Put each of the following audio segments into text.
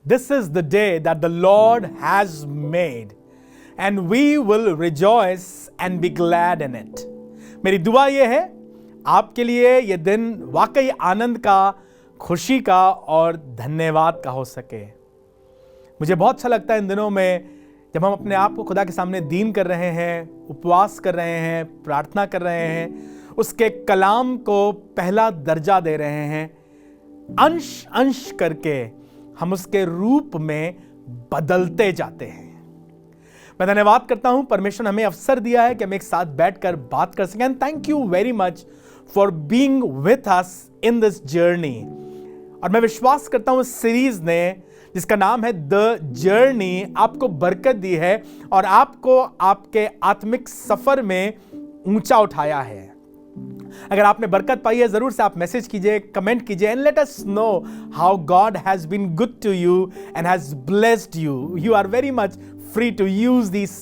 This is the day that the Lord has made, and we will rejoice and be glad in it. मेरी दुआ ये है आपके लिए ये दिन वाकई आनंद का, खुशी का और धन्यवाद का हो सके। मुझे बहुत अच्छा लगता है इन दिनों में जब हम अपने आप को खुदा के सामने दीन कर रहे हैं, उपवास कर रहे हैं, प्रार्थना कर रहे हैं, उसके कलाम को पहला दर्जा दे रहे हैं, अंश अंश करके हम उसके रूप में बदलते जाते हैं। मैं धन्यवाद करता हूं, परमेश्वर ने हमें अवसर दिया है कि हम एक साथ बैठकर बात कर सकें। Thank you very much for being with us in this journey. और मैं विश्वास करता हूं इस सीरीज ने, जिसका नाम है द जर्नी, आपको बरकत दी है और आपको आपके आत्मिक सफर में ऊंचा उठाया है। अगर आपने बरकत पाई है, जरूर से आप मैसेज कीजिए, कमेंट कीजिए, and let us know how God has been good to you and has blessed you. You are very much free to use this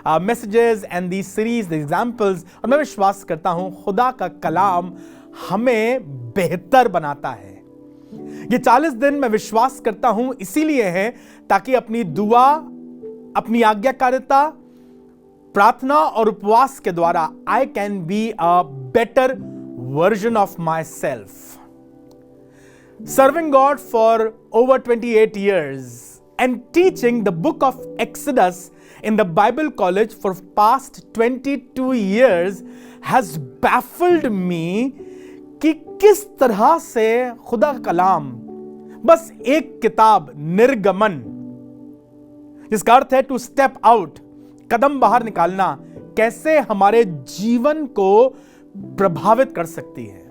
messages and this series, the examples. और मैं विश्वास करता हूं खुदा का कलाम हमें बेहतर बनाता है। ये 40 दिन मैं विश्वास करता हूं इसीलिए है ताकि अपनी दुआ, अपनी आज्ञाकारिता, प्रार्थना और उपवास के द्वारा I can be a better version of my self. Serving God for over 28 years and teaching the book of Exodus in the Bible College for past 22 years has baffled me कि किस तरह से खुदा का कलाम, बस एक किताब निर्गमन, जिसका अर्थ है टू स्टेप आउट, कदम बाहर निकालना, कैसे हमारे जीवन को प्रभावित कर सकती है।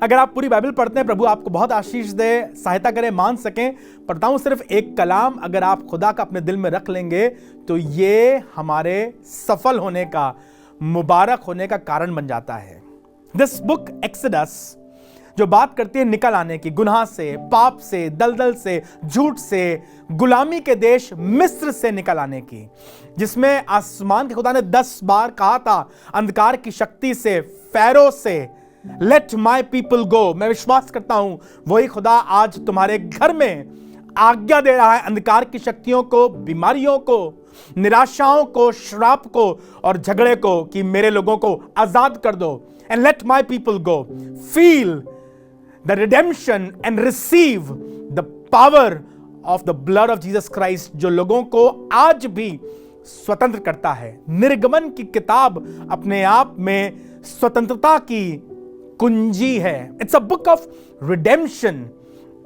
अगर आप पूरी बाइबल पढ़ते हैं, प्रभु आपको बहुत आशीष दे, सहायता करे, मान सकें। पर बताऊं, सिर्फ एक कलाम अगर आप खुदा का अपने दिल में रख लेंगे तो ये हमारे सफल होने का, मुबारक होने का कारण बन जाता है। दिस बुक एक्सोडस जो बात करती है निकल आने की, गुनाह से, पाप से, दलदल से, झूठ से, गुलामी के देश मिस्र से निकल आने की, जिसमें आसमान के खुदा ने 10 बार कहा था अंधकार की शक्ति से, फैरो से, लेट माई पीपल गो। मैं विश्वास करता हूं वही खुदा आज तुम्हारे घर में आज्ञा दे रहा है अंधकार की शक्तियों को, बीमारियों को, निराशाओं को, श्राप को और झगड़े को, कि मेरे लोगों को आजाद कर दो। And let my people go, feel the redemption and receive the power of the blood of Jesus Christ, जो लोगों को आज भी स्वतंत्र करता है। निर्गमन की किताब अपने आप में स्वतंत्रता की कुंजी है। It's a book of redemption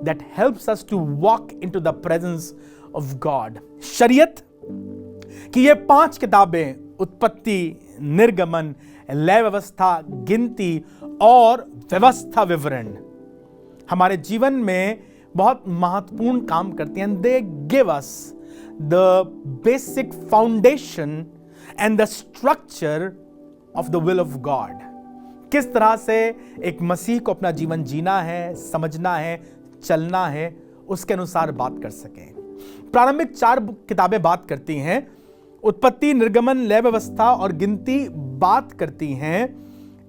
that helps us to walk into the presence of God. शरीयत की ये 5 किताबें, उत्पत्ति, निर्गमन, लय व्यवस्था, गिनती और व्यवस्था विवरण, हमारे जीवन में बहुत महत्वपूर्ण काम करती हैं। They give us the basic foundation and the structure of the will of God. किस तरह से एक मसीह को अपना जीवन जीना है, समझना है, चलना है, उसके अनुसार बात कर सकें। प्रारंभिक 4 किताबें बात करती हैं, उत्पत्ति, निर्गमन, लय व्यवस्था और गिनती बात करती हैं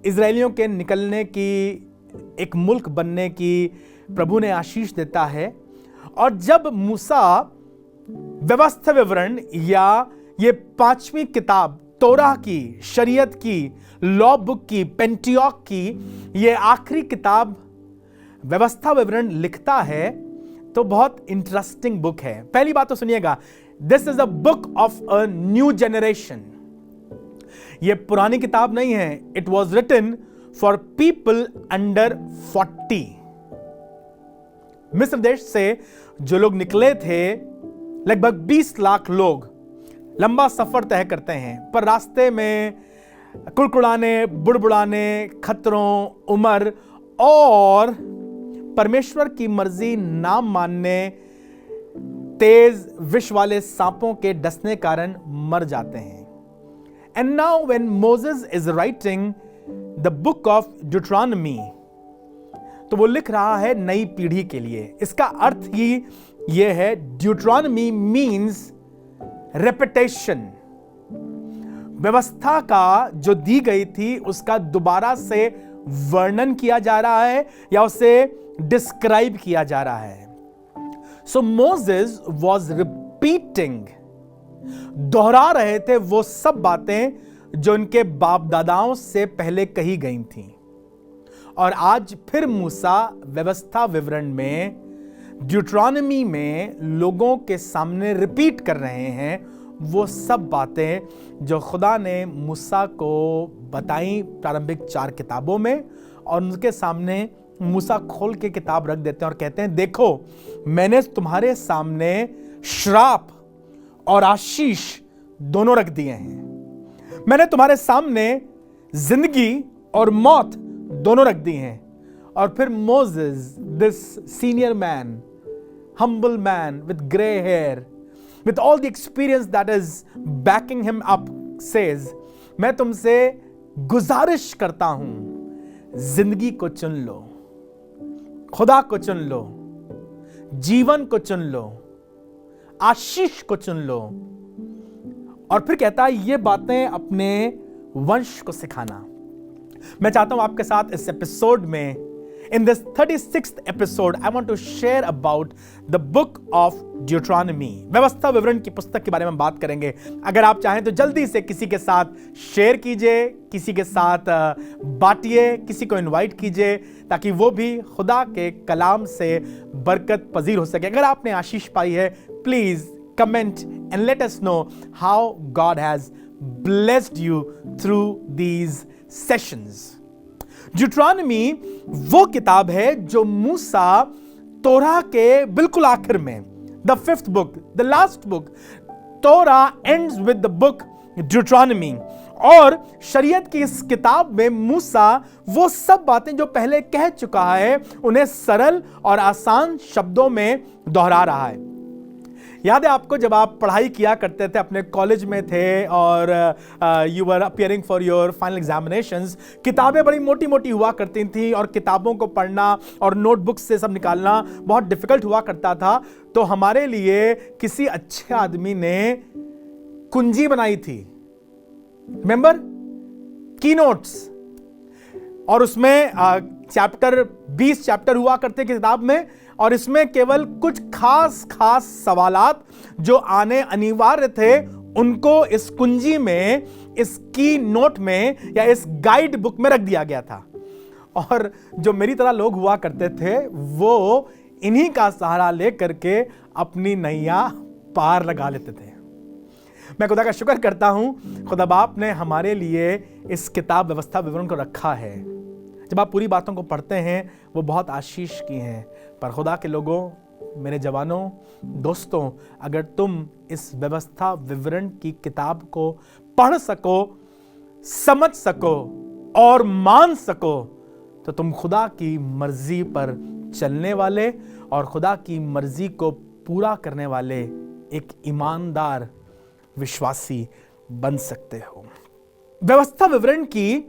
इजरायलियों के निकलने की, एक मुल्क बनने की प्रभु ने आशीष देता है। और जब मूसा व्यवस्था विवरण या ये 5वीं किताब तोराह की, शरीयत की, लॉ बुक की, पेंटियोक की, ये आखिरी किताब व्यवस्था विवरण लिखता है, तो बहुत इंटरेस्टिंग बुक है। पहली बात तो सुनिएगा, this is a book of a new generation. ये पुरानी किताब नहीं है। It was written for people under 40। मिस्र देश से जो लोग निकले थे, लगभग 20 लाख लोग लंबा सफर तय करते हैं, पर रास्ते में कुड़कुड़ाने, बुड़बुड़ाने, खतरों, उम्र और परमेश्वर की मर्जी ना मानने, तेज विष वाले सांपों के डसने कारण मर जाते हैं। And now when Moses is writing the book of Deuteronomy, तो वो लिख रहा है नई पीढ़ी के लिए। इसका अर्थ ही यह है, ड्यूटरॉनमी मीन्स रेपिटेशन। व्यवस्था का जो दी गई थी उसका दोबारा से वर्णन किया जा रहा है या उसे डिस्क्राइब किया जा रहा है। सो मोसेस वॉज रिपीटिंग, दोहरा रहे थे वो सब बातें जो उनके बाप दादाओं से पहले कही गई थीं। और आज फिर मूसा व्यवस्था विवरण में, ड्यूट्रॉनमी में लोगों के सामने रिपीट कर रहे हैं वो सब बातें जो खुदा ने मूसा को बताई प्रारंभिक 4 किताबों में। और उनके सामने मूसा खोल के किताब रख देते हैं और कहते हैं, देखो मैंने तुम्हारे सामने श्राप और आशीष दोनों रख दिए हैं। मैंने तुम्हारे सामने जिंदगी और मौत दोनों रख दी हैं। और फिर Moses, this senior man, humble man with gray hair, with all the experience that is backing him up, says, मैं तुमसे गुजारिश करता हूं, जिंदगी को चुन लो, खुदा को चुन लो, जीवन को चुन लो, आशीष को चुन लो। और फिर कहता है ये बातें अपने वंश को सिखाना। मैं चाहता हूं आपके साथ इस एपिसोड में, in this 36th episode, I want to share about the book of Deuteronomy. व्यवस्था विवरण की पुस्तक के बारे में बात करेंगे। अगर आप चाहें तो जल्दी से किसी के साथ शेयर कीजिए, किसी के साथ बांटिए, किसी को इनवाइट कीजिए, ताकि वो भी खुदा के कलाम से बरकत पजीर हो सके। अगर आपने आशीष पाई है, please comment and let us know how God has blessed you through these sessions. Deuteronomy वो किताब है जो मूसा तोरा के बिल्कुल आखिर में, the 5th book, the last book, Torah ends with the book Deuteronomy. और शरीयत की इस किताब में मूसा वो सब बातें जो पहले कह चुका है उन्हें सरल और आसान शब्दों में दोहरा रहा है। याद है आपको, जब आप पढ़ाई किया करते थे, अपने कॉलेज में थे और you were appearing for your final examinations, किताबें बड़ी मोटी मोटी हुआ करती थी और किताबों को पढ़ना और नोटबुक से सब निकालना बहुत डिफिकल्ट हुआ करता था। तो हमारे लिए किसी अच्छे आदमी ने कुंजी बनाई थी, रिमेंबर, की नोट्स। और उसमें चैप्टर 20 चैप्टर हुआ करते किताब में, और इसमें केवल कुछ खास खास सवालात जो आने अनिवार्य थे उनको इस कुंजी में, इस की नोट में या इस गाइड बुक में रख दिया गया था। और जो मेरी तरह लोग हुआ करते थे वो इन्हीं का सहारा लेकर के अपनी नैया पार लगा लेते थे। मैं खुदा का शुक्र करता हूं, खुदा बाप ने हमारे लिए इस किताब व्यवस्था विवरण को रखा है। जब आप पूरी बातों को पढ़ते हैं वो बहुत आशीष की हैं। पर खुदा के लोगों, मेरे जवानों, दोस्तों, अगर तुम इस व्यवस्था विवरण की किताब को पढ़ सको, समझ सको और मान सको, तो तुम खुदा की मर्जी पर चलने वाले और खुदा की मर्जी को पूरा करने वाले एक ईमानदार विश्वासी बन सकते हो। व्यवस्था विवरण की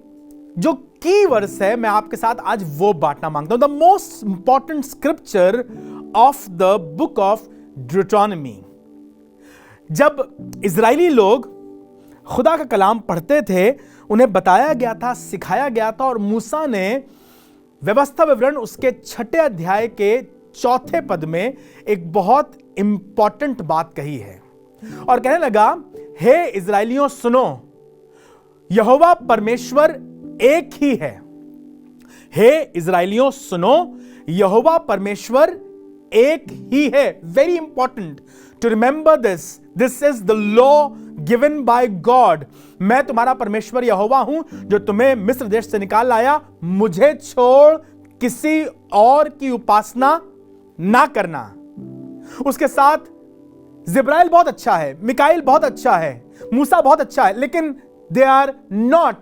जो की वर्स है, मैं आपके साथ आज वो बांटना मांगता हूं। The most important scripture of the book of Deuteronomy. जब इजरायली लोग खुदा का कलाम पढ़ते थे, उन्हें बताया गया था, सिखाया गया था, और मूसा ने व्यवस्था विवरण उसके 6 अध्याय के 4 पद में एक बहुत इंपॉर्टेंट बात कही है और कहने लगा, हे इजरायलियों सुनो, यहोवा परमेश्वर एक ही है। हे इजरायलियों सुनो, यहोवा परमेश्वर एक ही है। Very important to remember this. This is the law given by God. मैं तुम्हारा परमेश्वर यहोवा हूं जो तुम्हें मिस्र देश से निकाल लाया। मुझे छोड़ किसी और की उपासना ना करना। उसके साथ जिब्राइल बहुत अच्छा है, मिकाइल बहुत अच्छा है, मूसा बहुत अच्छा है, लेकिन they are not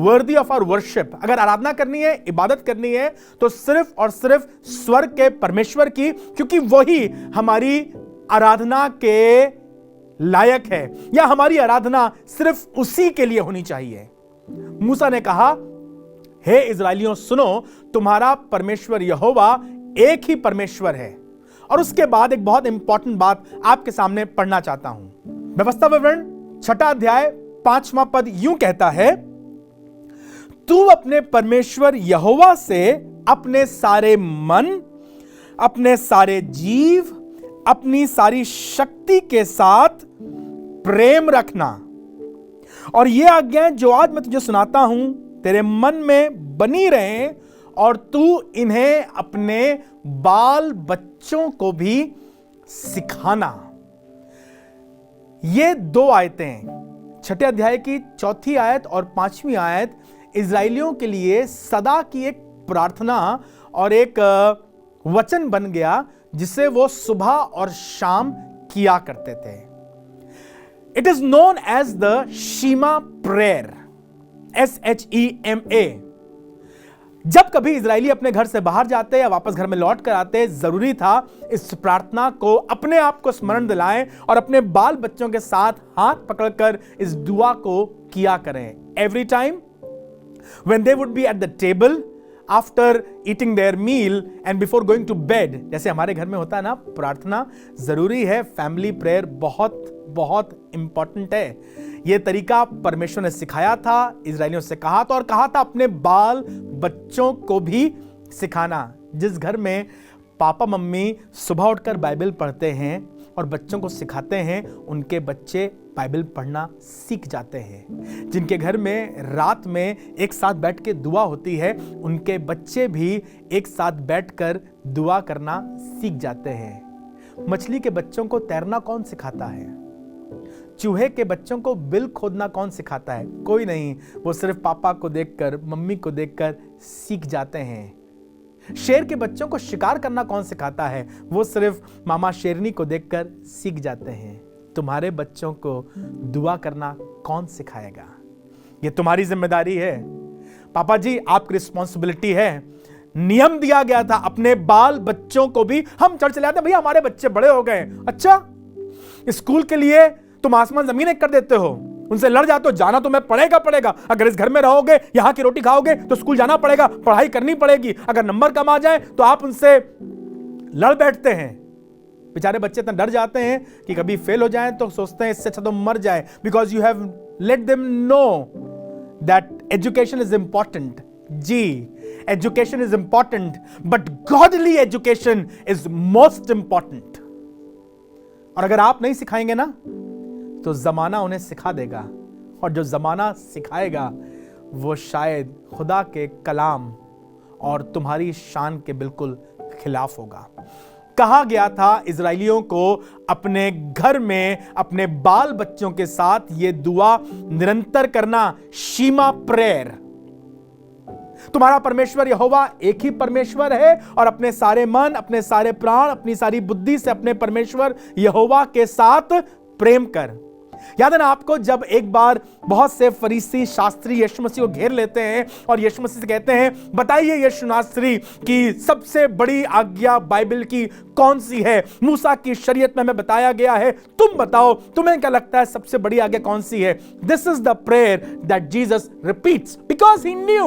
worthy of our worship। अगर आराधना करनी है, इबादत करनी है, तो सिर्फ और सिर्फ स्वर्ग के परमेश्वर की, क्योंकि वही हमारी आराधना के लायक है, या हमारी आराधना सिर्फ उसी के लिए होनी चाहिए। मूसा ने कहा, हे इजरायलियों सुनो, तुम्हारा परमेश्वर यहोवा एक ही परमेश्वर है। और उसके बाद एक बहुत इंपॉर्टेंट बात आपके सामने पढ़ना चाहता हूं। व्यवस्था विवरण 6 अध्याय 5वां पद यूं कहता है, तू अपने परमेश्वर यहोवा से अपने सारे मन, अपने सारे जीव, अपनी सारी शक्ति के साथ प्रेम रखना। और ये आज्ञाएं जो आज मैं तुझे सुनाता हूं तेरे मन में बनी रहे और तू इन्हें अपने बाल बच्चों को भी सिखाना। ये दो आयतें, छठे अध्याय की चौथी आयत और पांचवी आयत, इजराइलियों के लिए सदा की एक प्रार्थना और एक वचन बन गया जिसे वो सुबह और शाम किया करते थे। It is known as the Shema prayer, SHEMA। जब कभी इजरायली अपने घर से बाहर जाते या वापस घर में लौट कर आते, जरूरी था इस प्रार्थना को अपने आप को स्मरण दिलाएं और अपने बाल बच्चों के साथ हाथ पकड़कर इस दुआ को किया करें। Every time when they would be at the table after eating their meal and before going to bed, जैसे हमारे घर में होता है ना, प्रार्थना जरूरी है। फैमिली प्रेयर बहुत बहुत इंपॉर्टेंट है। यह तरीका परमेश्वर ने सिखाया था, इजरायलियों से कहा था और कहा था अपने बाल बच्चों को भी सिखाना। जिस घर में पापा मम्मी सुबह उठकर बाइबल पढ़ते हैं और बच्चों को सिखाते हैं, उनके बच्चे बाइबल पढ़ना सीख जाते हैं। जिनके घर में रात में एक साथ बैठ के दुआ होती है, उनके बच्चे भी एक साथ बैठकर दुआ करना सीख जाते हैं। मछली के बच्चों को तैरना कौन सिखाता है? चूहे के बच्चों को बिल खोदना कौन सिखाता है? कोई नहीं, वो सिर्फ पापा को देखकर, मम्मी को देखकर सीख जाते हैं। शेर के बच्चों को शिकार करना कौन सिखाता है? वो सिर्फ मामा शेरनी को देखकर सीख जाते हैं। तुम्हारे बच्चों को दुआ करना कौन सिखाएगा? ये तुम्हारी जिम्मेदारी है। पापा जी, आपकी रिस्पॉन्सिबिलिटी है। नियम दिया गया था अपने बाल बच्चों को भी। हम चर्च चले आते हैं, भैया हमारे बच्चे बड़े हो गए। अच्छा, स्कूल के लिए तुम आसमान जमीन एक कर देते हो, उनसे लड़ जाते हो। जाना तुम्हें पड़ेगा। अगर इस घर में रहोगे, यहां की रोटी खाओगे तो स्कूल जाना पड़ेगा, पढ़ाई करनी पड़ेगी। अगर नंबर कम आ जाए तो आप उनसे लड़ बैठते हैं। बेचारे बच्चे इतना डर जाते हैं कि कभी फेल हो जाए तो सोचते हैं इससे अच्छा तो मर जाए, because you have let them know that education is important. जी, education is important, but godly education is most important. और अगर आप नहीं सिखाएंगे ना, तो जमाना उन्हें सिखा देगा, और जो जमाना सिखाएगा वो शायद खुदा के कलाम और तुम्हारी शान के बिल्कुल खिलाफ होगा। कहा गया था इजरायलियों को अपने घर में अपने बाल बच्चों के साथ यह दुआ निरंतर करना, शीमा प्रेयर। तुम्हारा परमेश्वर यहोवा एक ही परमेश्वर है, और अपने सारे मन, अपने सारे प्राण, अपनी सारी बुद्धि से अपने परमेश्वर यहोवा के साथ प्रेम कर। याद है ना आपको, जब एक बार बहुत से फरीसी शास्त्री यीशु मसीह को घेर लेते हैं और यीशु मसीह से कहते हैं, बताइए यीशु नासरी कि सबसे बड़ी आज्ञा बाइबल की कौन सी है? मूसा की शरीयत में हमें बताया गया है, तुम बताओ, तुम्हें क्या लगता है सबसे बड़ी आज्ञा कौन सी है? This is the prayer that Jesus repeats because he knew.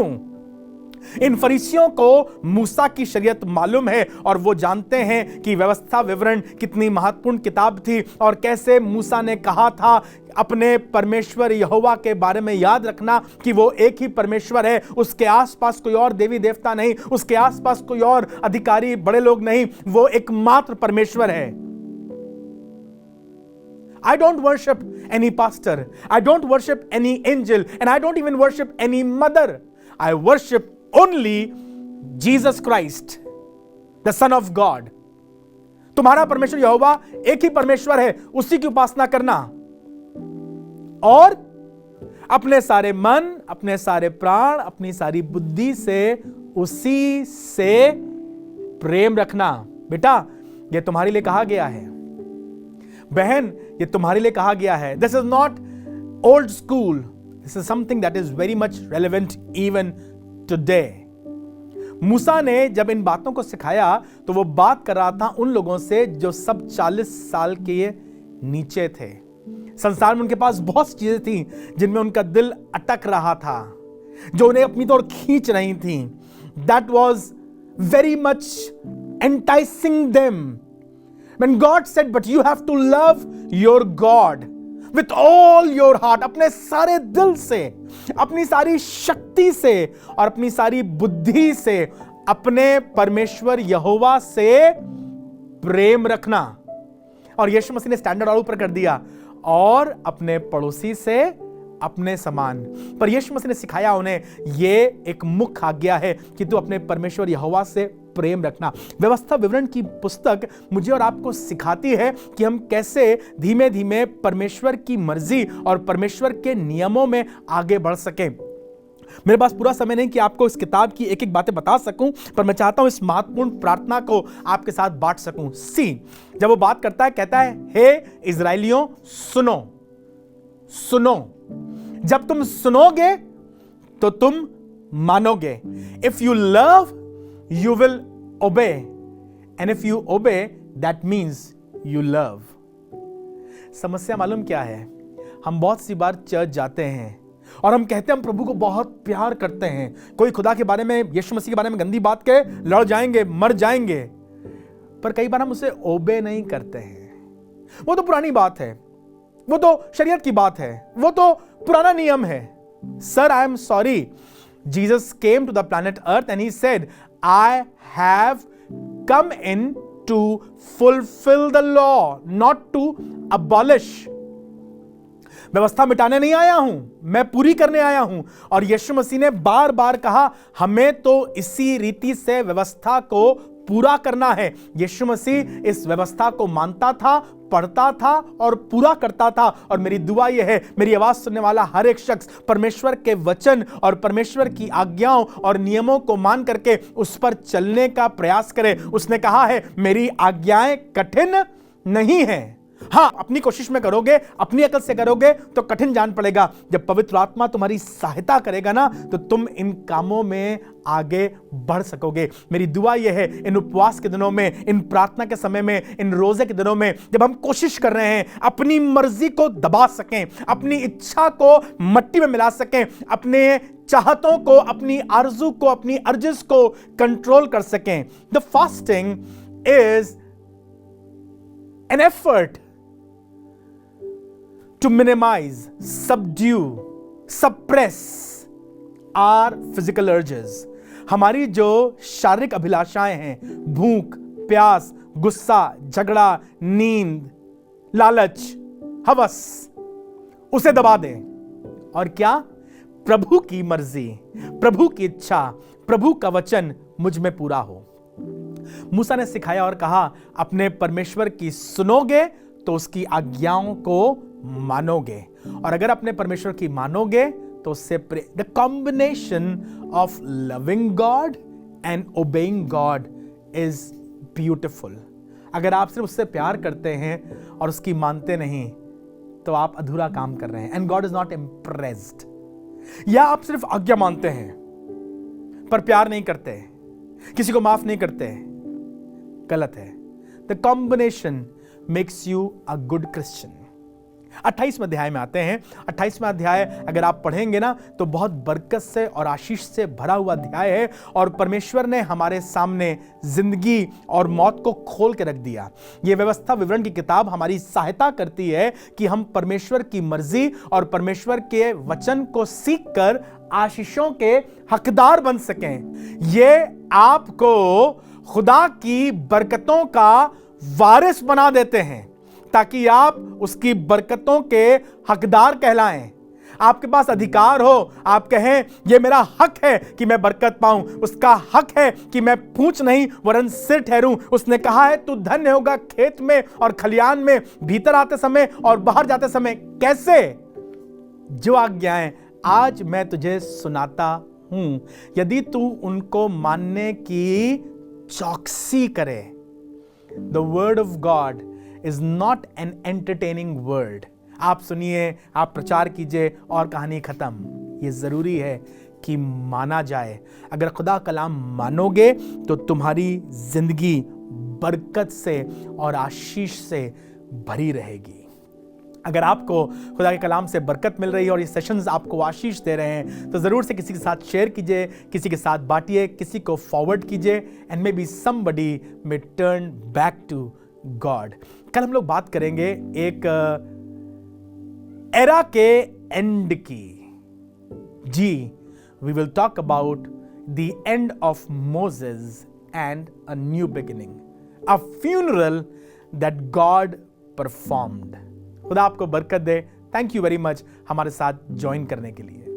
इन फरीसियों को मूसा की शरीयत मालूम है और वो जानते हैं कि व्यवस्था विवरण कितनी महत्वपूर्ण किताब थी और कैसे मूसा ने कहा था अपने परमेश्वर यहोवा के बारे में याद रखना कि वो एक ही परमेश्वर है, उसके आसपास कोई और देवी देवता नहीं, उसके आसपास कोई और अधिकारी बड़े लोग नहीं, वो एकमात्र परमेश्वर है। I don't worship any pastor, I don't worship any angel, and I don't even worship any mother. I worship only Jesus Christ, the Son of God. तुम्हारा परमेश्वर यहोवा एक ही परमेश्वर है, उसी की उपासना करना और अपने सारे मन, अपने सारे प्राण, अपनी सारी बुद्धि से उसी से प्रेम रखना। बेटा, यह तुम्हारे लिए कहा गया है। बहन, ये तुम्हारे लिए कहा गया है। This is not old school, this is something that is very much relevant even today. मूसा ने जब इन बातों को सिखाया तो वो बात कर रहा था उन लोगों से जो सब 40 साल के नीचे थे। संसार में उनके पास बहुत सी चीजें थी जिनमें उनका दिल अटक रहा था, जो उन्हें अपनी ओर खींच रही थी। That was very much enticing them. When God said, but you have to love your God with all your heart, अपने सारे दिल से, अपनी सारी शक्ति से और अपनी सारी बुद्धि से अपने परमेश्वर यहोवा से प्रेम रखना। और यीशु मसीह ने स्टैंडर्ड और ऊपर कर दिया, और अपने पड़ोसी से अपने समान। पर यीशु मसीह ने सिखाया उन्हें, ये एक मुख्य आज्ञा है कि तू अपने परमेश्वर यहोवा से प्रेम रखना। व्यवस्था विवरण की पुस्तक मुझे और आपको सिखाती है कि हम कैसे धीमे धीमे परमेश्वर की मर्जी और परमेश्वर के नियमों में आगे बढ़ सकें। मेरे पास पूरा समय नहीं कि आपको इस किताब की एक एक बातें बता सकूं, पर मैं चाहता हूं इस महत्वपूर्ण प्रार्थना को आपके साथ बांट सकूं। सी, जब वो बात करता है, कहता है, हे इजराइलियों सुनो, सुनो। जब तुम सुनोगे तो तुम मानोगे। If you love you will obey, and if you obey that means you love. समस्या मालूम क्या है? हम बहुत सी बार चर्च जाते हैं और हम कहते हैं हम प्रभु को बहुत प्यार करते हैं। कोई खुदा के बारे में, यीशु मसीह के बारे में गंदी बात कहे, लड़ जाएंगे, मर जाएंगे। पर कई बार हम उसे ओबे नहीं करते हैं। वो तो पुरानी बात है, वो तो शरीयत की बात है, वो तो पुराना नियम है। Sir, I am sorry, Jesus came to the planet Earth and he said, I have come in to fulfil the law, not to abolish. व्यवस्था मिटाने नहीं आया हूं, मैं पूरी करने आया हूं। और यीशु मसीह ने बार बार कहा, हमें तो इसी रीति से व्यवस्था को पूरा करना है। यीशु मसीह इस व्यवस्था को मानता था, पढ़ता था और पूरा करता था। और मेरी दुआ यह है, मेरी आवाज सुनने वाला हर एक शख्स परमेश्वर के वचन और परमेश्वर की आज्ञाओं और नियमों को मान करके उस पर चलने का प्रयास करे। उसने कहा है, मेरी आज्ञाएं कठिन नहीं है। हां, अपनी कोशिश में करोगे, अपनी अकल से करोगे तो कठिन जान पड़ेगा। जब पवित्र आत्मा तुम्हारी सहायता करेगा ना, तो तुम इन कामों में आगे बढ़ सकोगे। मेरी दुआ यह है, इन उपवास के दिनों में, इन प्रार्थना के समय में, इन रोजे के दिनों में, जब हम कोशिश कर रहे हैं अपनी मर्जी को दबा सकें, अपनी इच्छा को मट्टी में मिला सकें, अपने चाहतों को, अपनी आरज़ू को, अपनी अर्जिश को कंट्रोल कर सकें। The fasting is an effort to minimize, subdue, suppress our physical urges। हमारी जो शारीरिक अभिलाषाएं हैं, भूख, प्यास, गुस्सा, झगड़ा, नींद, लालच, हवस, उसे दबा दें। और क्या? प्रभु की मर्जी, प्रभु की इच्छा, प्रभु का वचन मुझ में पूरा हो। मूसा ने सिखाया और कहा, अपने परमेश्वर की सुनोगे तो उसकी आज्ञाओं को मानोगे। और अगर अपने परमेश्वर की मानोगे तो उससे the combination of loving God and obeying God is beautiful. अगर आप सिर्फ उससे प्यार करते हैं और उसकी मानते नहीं, तो आप अधूरा काम कर रहे हैं, and God is not impressed. या आप सिर्फ आज्ञा मानते हैं पर प्यार नहीं करते, किसी को माफ नहीं करते, गलत है। The combination makes you a good Christian. 28वें अध्याय में आते हैं। 28वां अध्याय अगर आप पढ़ेंगे ना, तो बहुत बरकत से और आशीष से भरा हुआ अध्याय है। और परमेश्वर ने हमारे सामने जिंदगी और मौत को खोल के रख दिया। यह व्यवस्था विवरण की किताब हमारी सहायता करती है कि हम परमेश्वर की मर्जी और परमेश्वर के वचन को सीखकर आशीषों के हकदार बन सकें। यह आपको खुदा की बरकतों का वारिस बना देते हैं, ताकि आप उसकी बरकतों के हकदार कहलाएं। आपके पास अधिकार हो, आप कहें यह मेरा हक है कि मैं बरकत पाऊं। उसका हक है कि मैं पूंछ नहीं वरन सिर ठहरूं। उसने कहा है, तू धन्य होगा खेत में और खलियान में, भीतर आते समय और बाहर जाते समय। कैसे? जो आज्ञाएं आज मैं तुझे सुनाता हूं, यदि तू उनको मानने की चौकसी करे। The word of God is not an entertaining word। आप सुनिए, आप प्रचार कीजिए और कहानी खत्म। ये जरूरी है कि माना जाए। अगर खुदा कलाम मानोगे तो तुम्हारी जिंदगी बरकत से और आशीष से भरी रहेगी। अगर आपको खुदा के कलाम से बरकत मिल रही है और ये सेशंस आपको आशीष दे रहे हैं, तो ज़रूर से किसी के साथ शेयर कीजिए, किसी के साथ बांटिए, किसी को फॉरवर्ड कीजिए, and maybe somebody may turn back to God. कल हम लोग बात करेंगे एक एरा के एंड की। जी, we will talk about the end of Moses and a new beginning, a funeral that God performed. खुदा आपको बरकत दे। थैंक यू वेरी मच हमारे साथ ज्वाइन करने के लिए।